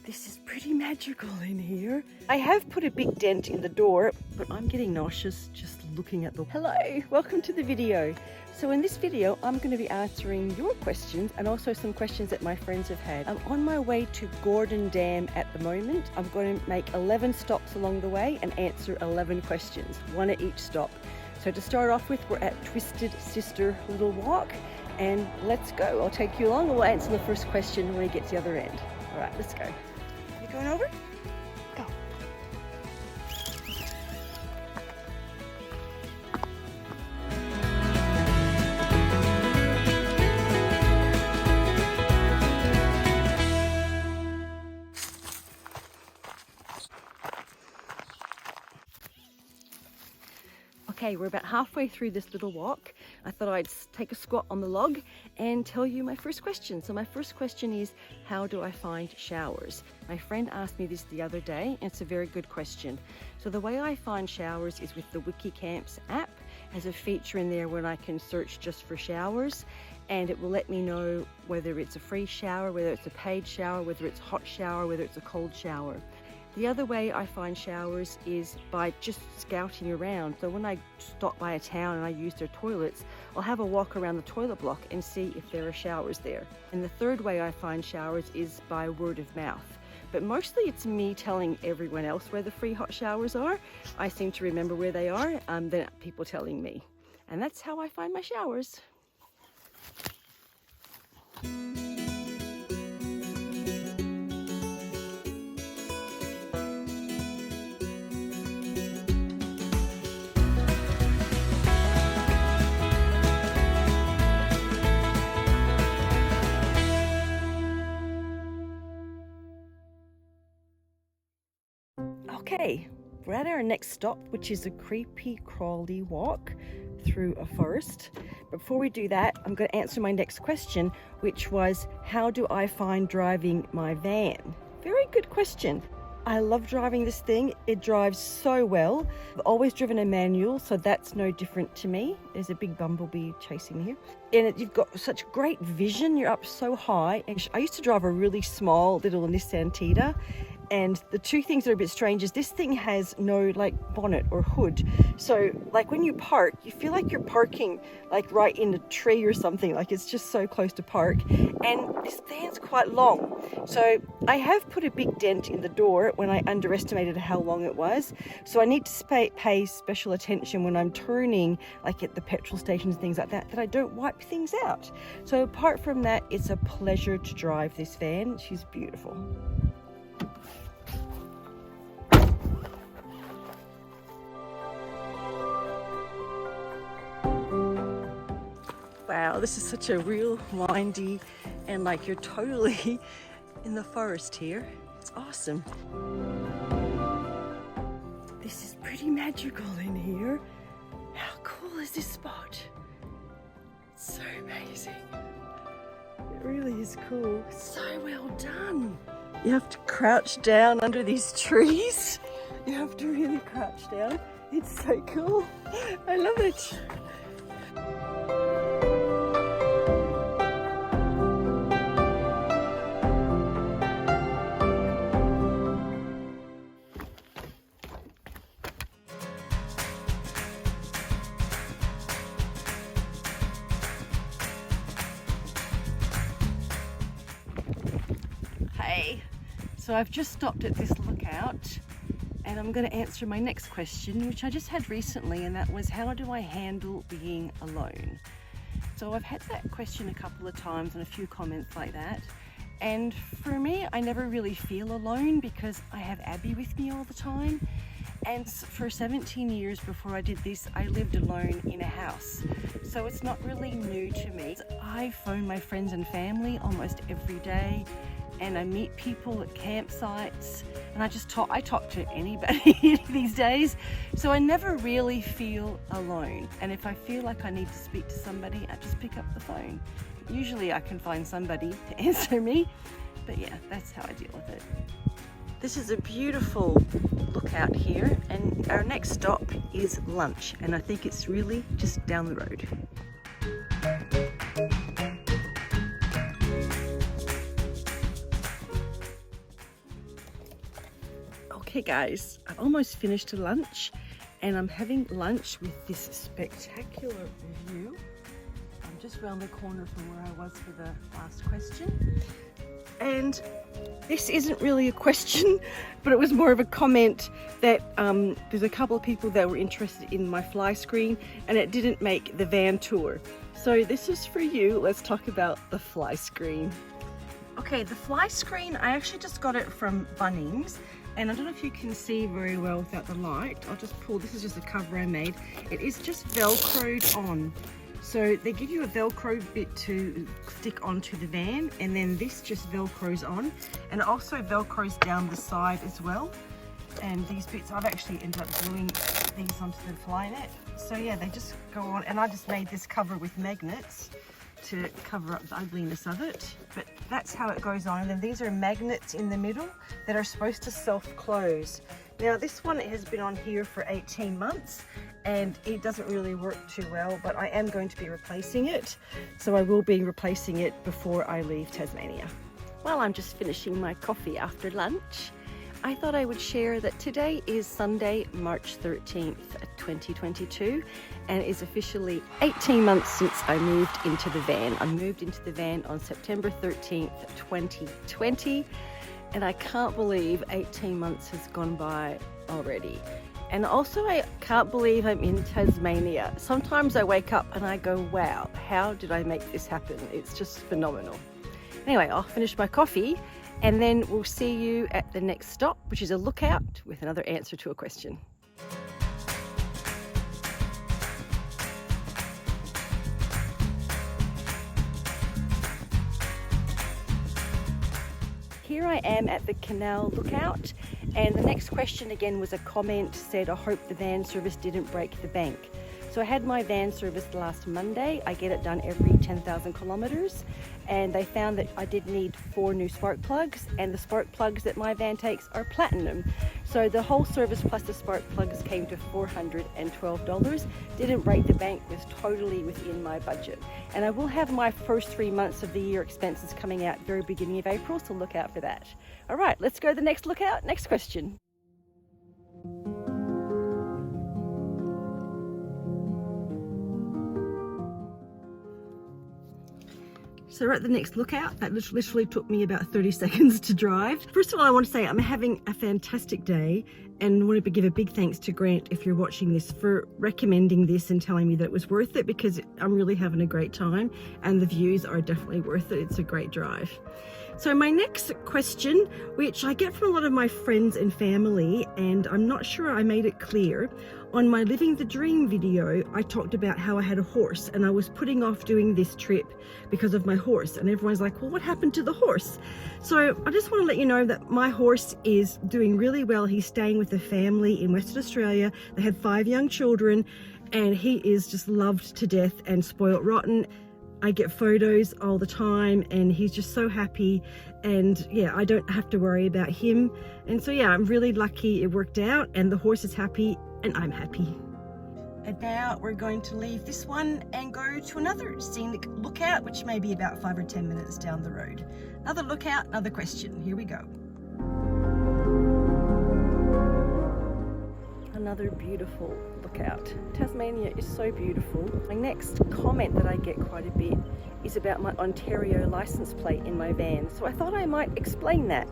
This is pretty magical in here. I have put a big dent in the door, but I'm getting nauseous just looking at the... Hello, welcome to the video. So in this video, I'm going to be answering your questions and also some questions that my friends have had. I'm on my way to Gordon Dam at the moment. I'm going to make 11 stops along the way and answer 11 questions, one at each stop. So to start off with, we're at Twisted Sister Little Walk, and let's go. I'll take you along and we'll answer the first question when we get to the other end. All right, let's go. You going over? Go. Okay, we're about halfway through this little walk. I thought I'd take a squat on the log and tell you my first question. So my first question is, how do I find showers? My friend asked me this the other day, and it's a very good question. So the way I find showers is with the WikiCamps app. It has a feature in there where I can search just for showers, and it will let me know whether it's a free shower, whether it's a paid shower, whether it's a hot shower, whether it's a cold shower. The other way I find showers is by just scouting around. So when I stop by a town and I use their toilets, I'll have a walk around the toilet block and see if there are showers there. And the third way I find showers is by word of mouth. But mostly it's me telling everyone else where the free hot showers are. I seem to remember where they are, than people telling me. And that's how I find my showers. Okay, we're at our next stop, which is a creepy crawly walk through a forest. Before we do that, I'm going to answer my next question, which was, how do I find driving my van? Very good question. I love driving this thing. It drives so well. I've always driven a manual, so that's no different to me. There's a big bumblebee chasing me here. And you've got such great vision. You're up so high. And I used to drive a really small little Nissan Tita. And the two things that are a bit strange is this thing has no like bonnet or hood. So like when you park, you feel like you're parking like right in a tree or something. Like it's just so close to park. And this van's quite long. So I have put a big dent in the door when I underestimated how long it was. So I need to pay special attention when I'm turning like at the petrol stations and things like that, that I don't wipe things out. So apart from that, it's a pleasure to drive this van. She's beautiful. Wow, this is such a real windy, and like you're totally in the forest here. It's awesome. This is pretty magical in here. How cool is this spot? It's so amazing. It really is cool. So well done. You have to crouch down under these trees. You have to really crouch down. It's so cool. I love it. So I've just stopped at this lookout and I'm going to answer my next question, which I just had recently, and that was, how do I handle being alone? So I've had that question a couple of times and a few comments like that. And for me, I never really feel alone because I have Abby with me all the time. And for 17 years before I did this, I lived alone in a house. So it's not really new to me. I phone my friends and family almost every day, and I meet people at campsites, and I talk to anybody these days. So I never really feel alone. And if I feel like I need to speak to somebody, I just pick up the phone. Usually I can find somebody to answer me, but yeah, that's how I deal with it. This is a beautiful lookout here, and our next stop is lunch, and I think it's really just down the road. Okay guys, I've almost finished lunch and I'm having lunch with this spectacular view. I'm just around the corner from where I was for the last question. And this isn't really a question, but it was more of a comment that there's a couple of people that were interested in my fly screen and it didn't make the van tour. So this is for you. Let's talk about the fly screen. Okay, the fly screen, I actually just got it from Bunnings, and I don't know if you can see very well without the light. I'll just pull, this is just a cover I made. It is just Velcroed on. So they give you a Velcro bit to stick onto the van, and then this just Velcros on, and it also Velcros down the side as well. And these bits, I've actually ended up gluing these onto the fly net. So yeah, they just go on, and I just made this cover with magnets to cover up the ugliness of it, but that's how it goes on. And then these are magnets in the middle that are supposed to self-close. Now this one has been on here for 18 months and it doesn't really work too well, but I am going to be replacing it. So I will be replacing it before I leave Tasmania. While I'm just finishing my coffee after lunch, I thought I would share that today is Sunday, March 13th, 2022, and it is officially 18 months since I moved into the van. I moved into the van on September 13th, 2020, and I can't believe 18 months has gone by already. And also I can't believe I'm in Tasmania. Sometimes I wake up and I go, wow, how did I make this happen? It's just phenomenal. Anyway, I'll finish my coffee and then we'll see you at the next stop, which is a lookout with another answer to a question. Here I am at the canal lookout, and the next question again was a comment said, I hope the van service didn't break the bank. So I had my van serviced last Monday. I get it done every 10,000 kilometers, and they found that I did need 4 new spark plugs, and the spark plugs that my van takes are platinum. So the whole service plus the spark plugs came to $412. Didn't break the bank, was totally within my budget. And I will have my first 3 months of the year expenses coming out very beginning of April, so look out for that. All right, let's go to the next lookout. Next question. So we're at the next lookout. That literally took me about 30 seconds to drive. First of all, I want to say I'm having a fantastic day and want to give a big thanks to Grant, if you're watching this, for recommending this and telling me that it was worth it, because I'm really having a great time and the views are definitely worth it. It's a great drive. So my next question, which I get from a lot of my friends and family, and I'm not sure I made it clear, on my Living the Dream video, I talked about how I had a horse and I was putting off doing this trip because of my horse. And everyone's like, well, what happened to the horse? So I just want to let you know that my horse is doing really well. He's staying with a family in Western Australia. They had 5 young children and he is just loved to death and spoiled rotten. I get photos all the time and he's just so happy, and yeah, I don't have to worry about him. And so yeah, I'm really lucky it worked out and the horse is happy and I'm happy. And now we're going to leave this one and go to another scenic lookout, which may be about 5 or 10 minutes down the road. Another lookout, another question. Here we go. Another beautiful lookout. Tasmania is so beautiful. My next comment that I get quite a bit is about my Ontario license plate in my van. So I thought I might explain that.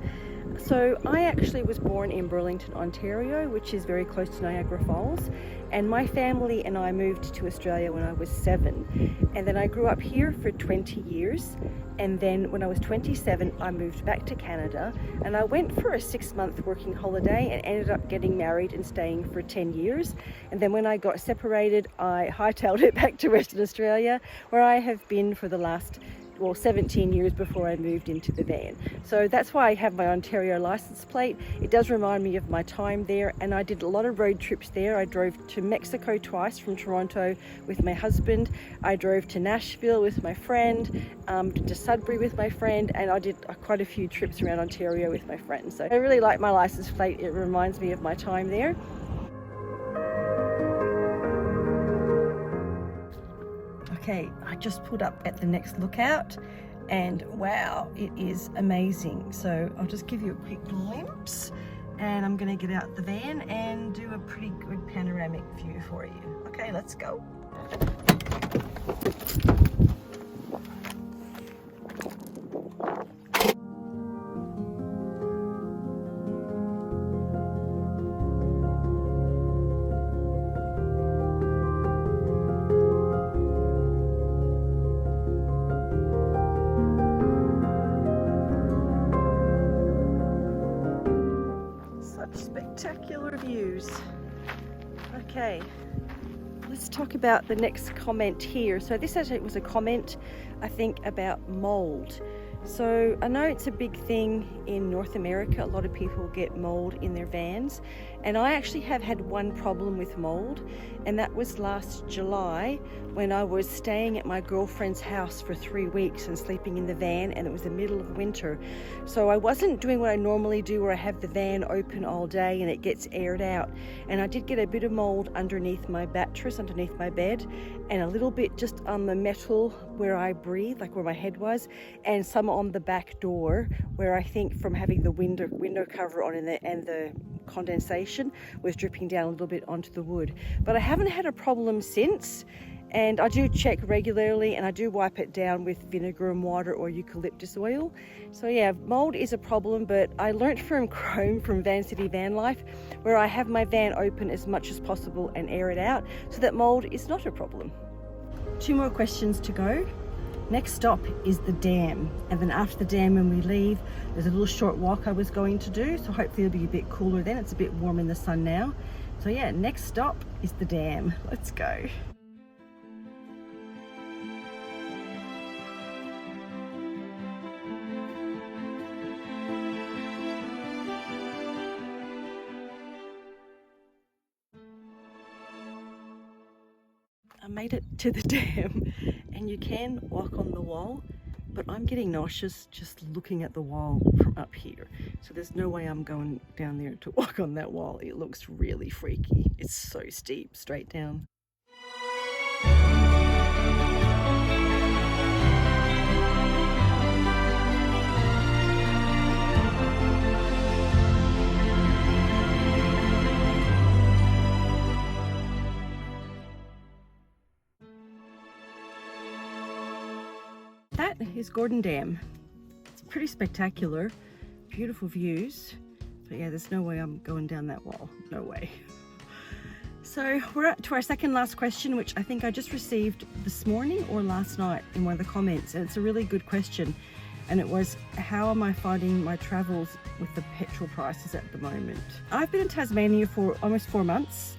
So I actually was born in Burlington, Ontario, which is very close to Niagara Falls, and my family and I moved to Australia when I was 7, and then I grew up here for 20 years, and then when I was 27 I moved back to Canada, and I went for a 6-month working holiday and ended up getting married and staying for 10 years, and then when I got separated I hightailed it back to Western Australia, where I have been for the last 17 years before I moved into the van. So that's why I have my Ontario license plate. It does remind me of my time there, and I did a lot of road trips there. I drove to Mexico twice from Toronto with my husband. I drove to Nashville with my friend, to Sudbury with my friend, and I did quite a few trips around Ontario with my friends. So I really like my license plate. It reminds me of my time there. Okay, I just pulled up at the next lookout and wow, it is amazing. So I'll just give you a quick glimpse. and I'm gonna get out the van and do a pretty good panoramic view for you. Okay, let's go. Spectacular views. Okay, let's talk about the next comment here. So this actually was a comment, I think, about mold. So I know it's a big thing in North America. A lot of people get mold in their vans, and I actually have had one problem with mold, and that was last July when I was staying at my girlfriend's house for 3 weeks and sleeping in the van, and it was the middle of winter. So I wasn't doing what I normally do, where I have the van open all day and it gets aired out, and I did get a bit of mold underneath my mattress, underneath my bed, and a little bit just on the metal where I breathe, like where my head was, and some on the back door where I think from having the window cover on and the condensation was dripping down a little bit onto the wood. But I haven't had a problem since, and I do check regularly, and I do wipe it down with vinegar and water or eucalyptus oil. So yeah, mold is a problem, but I learnt from Chrome from Van City Van Life, where I have my van open as much as possible and air it out so that mold is not a problem. 2 more questions to go. Next stop is the dam, and then after the dam, when we leave, there's a little short walk I was going to do, so hopefully it'll be a bit cooler then. It's a bit warm in the sun now. So yeah, next stop is the dam. Let's go. I made it to the dam, and you can walk on the wall, but I'm getting nauseous just looking at the wall from up here. So there's no way I'm going down there to walk on that wall. It looks really freaky. It's so steep, straight down. That is Gordon Dam. It's pretty spectacular, beautiful views, but yeah, there's no way I'm going down that wall, no way. So we're up to our second last question, which I think I just received this morning or last night in one of the comments, and it's a really good question, and it was, how am I finding my travels with the petrol prices at the moment? I've been in Tasmania for almost 4 months,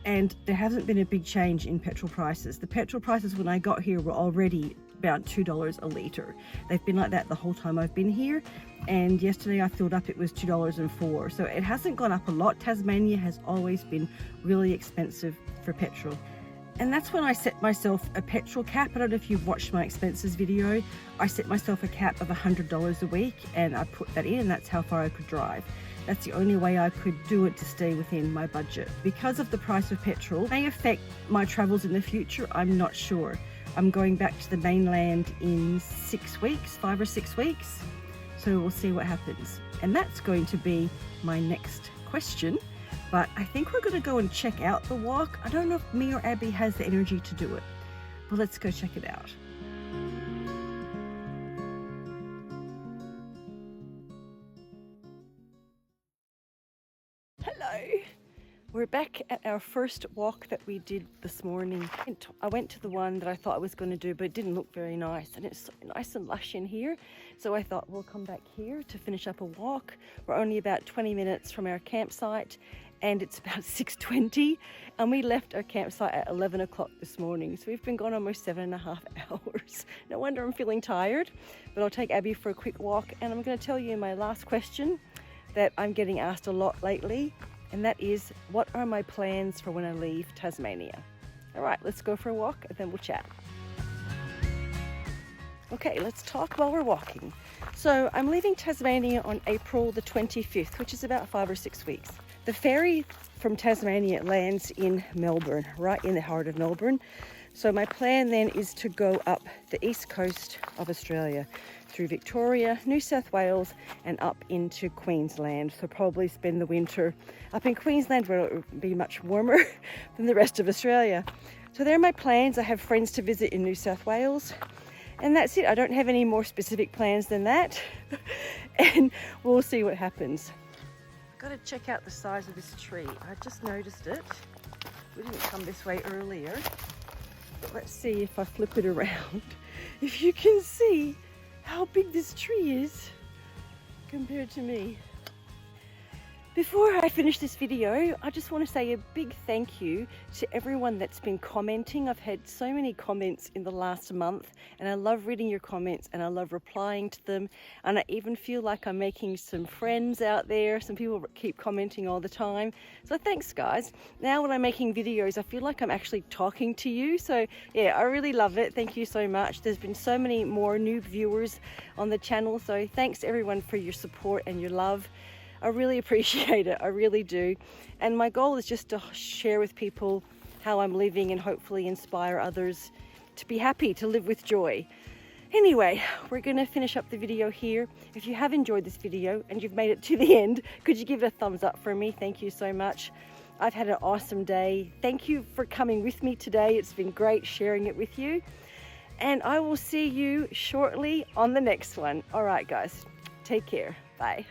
and there hasn't been a big change in petrol prices. The petrol prices when I got here were already about $2 a litre. They've been like that the whole time I've been here, and yesterday I filled up, it was $2.04. So it hasn't gone up a lot. Tasmania has always been really expensive for petrol. And that's when I set myself a petrol cap. I don't know if you've watched my expenses video. I set myself a cap of $100 a week, and I put that in, and that's how far I could drive. That's the only way I could do it to stay within my budget. Because of the price of petrol, it may affect my travels in the future, I'm not sure. I'm going back to the mainland in 6 weeks, 5 or 6 weeks. So we'll see what happens. And that's going to be my next question. But I think we're going to go and check out the walk. I don't know if me or Abby has the energy to do it. But let's go check it out. Hello. We're back at our first walk that we did this morning. I went to the one that I thought I was going to do, but it didn't look very nice, and it's so nice and lush in here. So I thought we'll come back here to finish up a walk. We're only about 20 minutes from our campsite, and it's about 6:20, and we left our campsite at 11 o'clock this morning. So we've been gone almost 7.5 hours. No wonder I'm feeling tired, but I'll take Abby for a quick walk, and I'm going to tell you my last question that I'm getting asked a lot lately. And that is, what are my plans for when I leave Tasmania? All right, let's go for a walk and then we'll chat. Okay, let's talk while we're walking. So I'm leaving Tasmania on April the 25th, which is about 5 or 6 weeks. The ferry from Tasmania lands in Melbourne, right in the heart of Melbourne. So my plan then is to go up the east coast of Australia. through Victoria, New South Wales and up into Queensland. So probably spend the winter up in Queensland where it will be much warmer than the rest of Australia. So there are my plans. I have friends to visit in New South Wales. And that's it. I don't have any more specific plans than that. And we'll see what happens. I've got to check out the size of this tree. I just noticed it. We didn't come this way earlier. But let's see if I flip it around. If you can see how big this tree is compared to me. Before I finish this video, I just want to say a big thank you to everyone that's been commenting. I've had so many comments in the last month and I love reading your comments and I love replying to them. And I even feel like I'm making some friends out there. Some people keep commenting all the time. So thanks guys. Now when I'm making videos, I feel like I'm actually talking to you. So yeah, I really love it. Thank you so much. There's been so many more new viewers on the channel. So thanks everyone for your support and your love. I really appreciate it, I really do. And my goal is just to share with people how I'm living and hopefully inspire others to be happy, to live with joy. Anyway, we're gonna finish up the video here. If you have enjoyed this video and you've made it to the end, could you give it a thumbs up for me? Thank you so much. I've had an awesome day. Thank you for coming with me today. It's been great sharing it with you. And I will see you shortly on the next one. All right, guys, take care, bye.